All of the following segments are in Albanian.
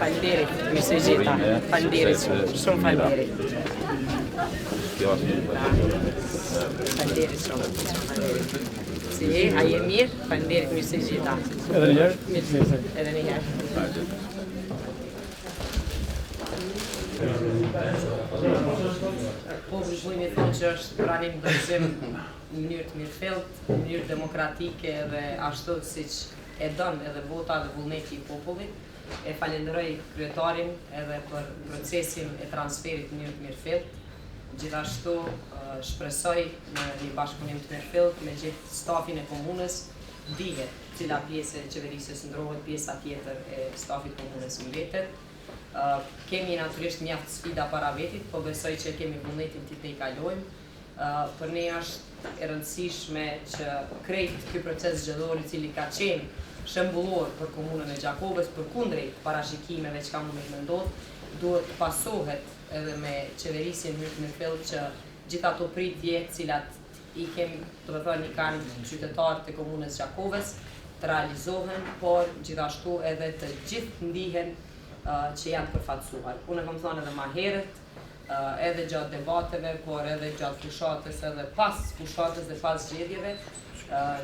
Faleminderit, mirë se gjeta. Faleminderit shumë, faleminderit. Faleminderit shumë. Si je, a je mirë? Faleminderit, mirë se gjeta. Edhe një herë? Edhe një herë. Po, vëzhgojmë thonë që është pranim dorëzim në mënyrë të mirëfillt, në mënyrë demokratike dhe ashtu siç e don edhe vota dhe vullneti I popullit. E falenderoj kryetarin edhe për procesin e transferit në mënyrë të mirëfillt. Gjithashtu shpresoj në një bashkëpunim të mirëfillt me gjithë stafin e komunës, dihet cila pjesë e qeverisës ndrohet, pjesa tjetër e stafit komunës mbetet. Kemi natyrisht mjaft sfida para vetit, po besoj që kemi vullnetin të I kalojmë. Për ne është e rëndësishme që krejt ky proces zgjedhor I cili ka qenë shembullor për komunën e Gjakovës, përkundrejt parashikimeve që mund të ndodh, duhet të pasohet edhe me qeverisjen në mirëfillt që gjithë ato pritje cilat I kemi, do të thënë I kanë qytetarët e komunës Gjakovës, të realizohen, por gjithashtu edhe të gjithë ndihen që janë përfaqësuar. Unë kam thënë edhe më herët, edhe gjatë debateve, por edhe gjatë fushatës, edhe pas fushatës dhe pas zgjedhjeve,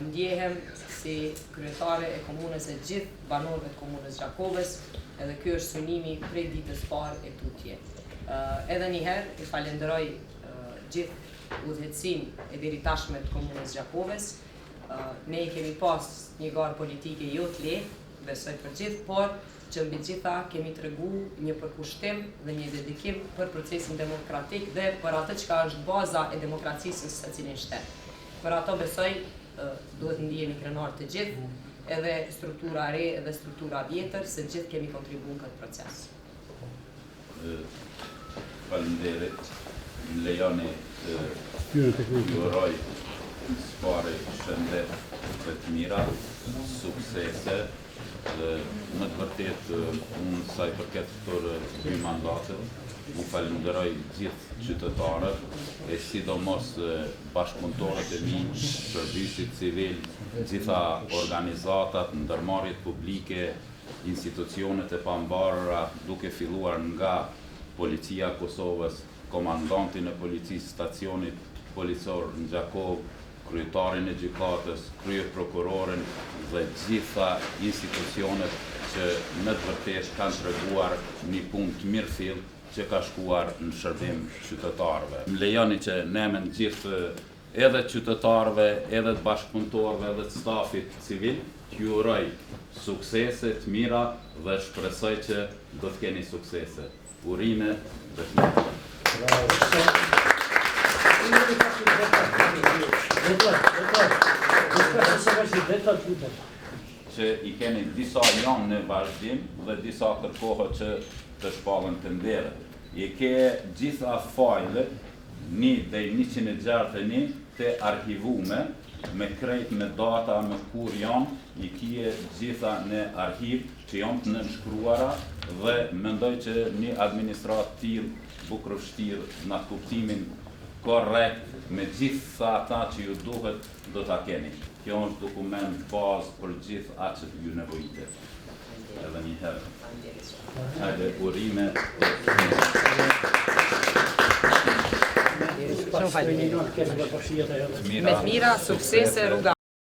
ndjehem si kryetare e komunës e gjithë banorëve të komunës Gjakovës, edhe ky është synimi prej ditës parë e tutje. Edhe një herë I falenderoj gjithë udhëhecin e deri tashme të komunës Gjakovës. Ne kemi pas një garë politike jo të lehtë, besoj për gjithë, por që mbi gjitha kemi tregu një përkushtim dhe një dedikim për procesin demokratik dhe për atë që është baza e demokracisë në secilin shtet. Për ato besoj duhet ndihemi krenar të gjithë, edhe struktura re edhe struktura vjetër, se gjithë kemi kontribuar në këtë proces. Faleminderit. Më lejoni të uroj sfare shëndet të mira, suksese. Në të vërtet, unë sa I përket për dy mandatët, u falenderoj gjithë qytetarët, e sidomos bashkëpunëtorët e mi, shërbisit civil, gjitha organizatat, ndërmarrjet publike, institucionet e pambarëra, duke filluar nga Policia Kosovës, komandantin e policisë stacionit policor në Gjakovë, kryetarin e gjykatës, kryeprokurorin dhe gjitha institucionet që në të vërtetë kanë treguar një punë të mirëfillt që ka shkuar në shërbim qytetarëve. Më lejoni që ne me gjithë edhe qytetarëve, edhe të bashkëpunëtorëve, edhe të stafit civil, t'ju uroj suksese të mira dhe shpresoj që do të keni suksese. Urime dhe të mira. Që I keni disa janë në vazhdim dhe disa kërkohet që të shpallën të ndere. I ke gjitha fajle, 161 të arkivume, me krejt me data, me kur janë, I kje gjitha në arkiv që janë të nënshkruara dhe mendoj që një administrativ bukurvështirë në kuptimin korrekt me gjitha ata që ju duhet do ta keni. Kjo është dokument bazë për gjithë atë që ju nevojitet. Edhe një herë. Hajde, urime. Me të mira, suksese, rruga.